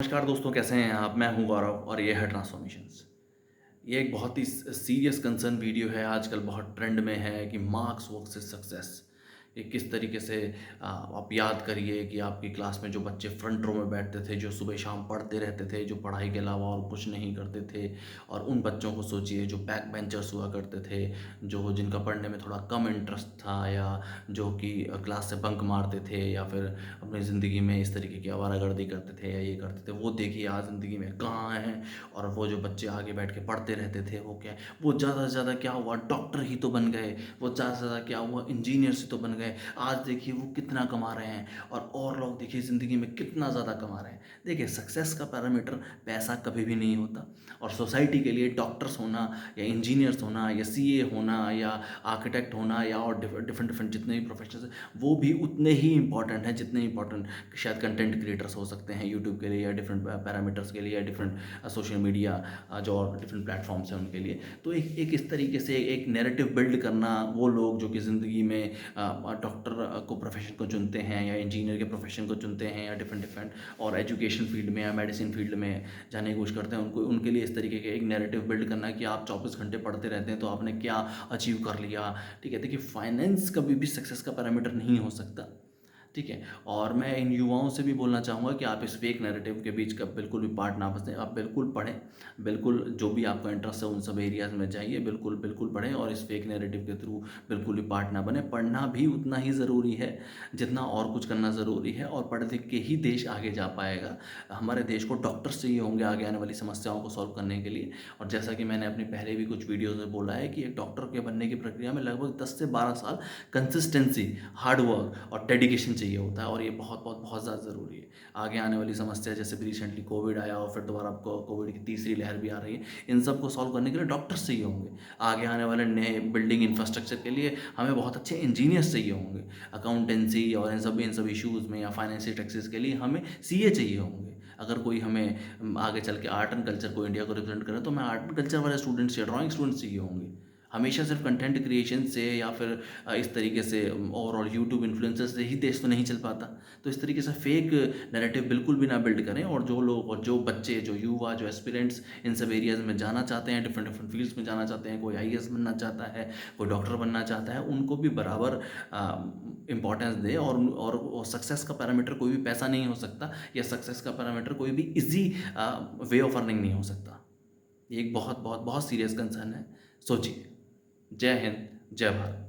नमस्कार दोस्तों, कैसे हैं आप? मैं हूं गौरव और ये है ट्रांसफॉर्मेशंस। ये एक बहुत ही सीरियस कंसर्न वीडियो है, आजकल बहुत ट्रेंड में है कि मार्क्स वर्सेस सक्सेस। ये किस तरीके से आप याद करिए कि आपकी क्लास में जो बच्चे फ्रंट रो में बैठते थे, जो सुबह शाम पढ़ते रहते थे, जो पढ़ाई के अलावा और कुछ नहीं करते थे, और उन बच्चों को सोचिए जो बैक बेंचर्स हुआ करते थे, जो जिनका पढ़ने में थोड़ा कम इंटरेस्ट था, या जो कि क्लास से बंक मारते थे, या फिर अपनी ज़िंदगी में इस तरीके की आवारागर्दी करते थे या ये करते थे। वो देखिए आज ज़िंदगी में कहाँ हैं। और वो जो बच्चे आगे बैठ के पढ़ते रहते थे, वो क्या, वो ज़्यादा से ज़्यादा क्या हुआ, डॉक्टर ही तो बन गए। वो ज़्यादा से ज़्यादा क्या हुआ, इंजीनियर्स ही तो बन गए। आज देखिए वो कितना कमा रहे हैं, और लोग देखिए ज़िंदगी में कितना ज़्यादा कमा रहे हैं। देखिए सक्सेस का पैरामीटर पैसा कभी भी नहीं होता। और सोसाइटी के लिए डॉक्टर्स होना, या इंजीनियर्स होना, या सीए होना, या आर्किटेक्ट होना, या और डिफरेंट डिफरेंट जितने भी प्रोफेशंस हैं, वो भी उतने ही इंपॉर्टेंट हैं जितने इंपॉर्टेंट शायद कंटेंट क्रिएटर्स हो सकते हैं यूट्यूब के लिए, या डिफरेंट पैरामीटर्स के लिए, या डिफरेंट सोशल मीडिया जो और डिफरेंट प्लेटफॉर्म्स हैं उनके लिए। तो एक इस तरीके से एक नैरेटिव बिल्ड करना, वो लोग जो कि ज़िंदगी में डॉक्टर को प्रोफेशन को चुनते हैं, या इंजीनियर के प्रोफेशन को चुनते हैं, या डिफरेंट डिफरेंट और एजुकेशन फील्ड में या मेडिसिन फील्ड में जाने की कोशिश करते हैं, उनको उनके लिए इस तरीके के एक नैरेटिव बिल्ड करना कि आप 24 घंटे पढ़ते रहते हैं तो आपने क्या अचीव कर लिया। ठीक है, देखिए फाइनेंस कभी भी सक्सेस का पैरामीटर नहीं हो सकता। ठीक है, और मैं इन युवाओं से भी बोलना चाहूँगा कि आप इस फेक नैरेटिव के बीच का बिल्कुल भी पार्ट ना फंसें। आप बिल्कुल पढ़ें, बिल्कुल जो भी आपका इंटरेस्ट है उन सब एरियाज़ में जाइए, बिल्कुल बिल्कुल पढ़ें, और इस फेक नैरेटिव के थ्रू बिल्कुल भी पार्ट ना बने। पढ़ना भी उतना ही ज़रूरी है जितना और कुछ करना ज़रूरी है, और पढ़ लिख के ही देश आगे जा पाएगा। हमारे देश को डॉक्टर्स चाहिए होंगे आगे आने वाली समस्याओं को सॉल्व करने के लिए। और जैसा कि मैंने अपने पहले भी कुछ वीडियोज़ में बोला है कि एक डॉक्टर के बनने की प्रक्रिया में लगभग 10 से 12 साल कंसिस्टेंसी, हार्ड वर्क और डेडिकेशन चाहिए होता है, और ये बहुत बहुत बहुत ज़्यादा ज़रूरी है। आगे आने वाली समस्या जैसे भी रिसेंटली कोविड आया, और फिर दोबारा आपको कोविड की तीसरी लहर भी आ रही है, इन सब को सॉल्व करने के लिए डॉक्टर्स चाहिए होंगे। आगे आने वाले नए बिल्डिंग इंफ्रास्ट्रक्चर के लिए हमें बहुत अच्छे इंजीनियर्स चाहिए होंगे। अकाउंटेंसी और इन सब इश्यूज़ में, या फाइनेंशियल टैक्सेस के लिए हमें सीए चाहिए होंगे। अगर कोई हमें आगे चल के आर्ट एंड कल्चर को, इंडिया को रिप्रेजेंट करे, तो हमें आर्ट एंड कल्चर वाले स्टूडेंट्स या ड्राइंग स्टूडेंट्स चाहिए होंगे। हमेशा सिर्फ कंटेंट क्रिएशन से, या फिर इस तरीके से ओवरऑल यूट्यूब इन्फ्लुएंसर से ही देश तो नहीं चल पाता। तो इस तरीके से फेक नैरेटिव बिल्कुल भी ना बिल्ड करें। और जो लोग, और जो बच्चे, जो युवा, जो एस्पिरेंट्स इन सब एरियाज़ में जाना चाहते हैं, डिफरेंट डिफरेंट फील्ड्स में जाना चाहते हैं, कोई आईएएस बनना चाहता है, कोई डॉक्टर बनना चाहता है, उनको भी बराबर इम्पोर्टेंस दें। और सक्सेस का पैरामीटर कोई भी पैसा नहीं हो सकता, या सक्सेस का पैरामीटर कोई भी ईजी वे ऑफ अर्निंग नहीं हो सकता। ये एक बहुत बहुत बहुत सीरियस कंसर्न है, सोचिए। जय हिंद, जय भारत।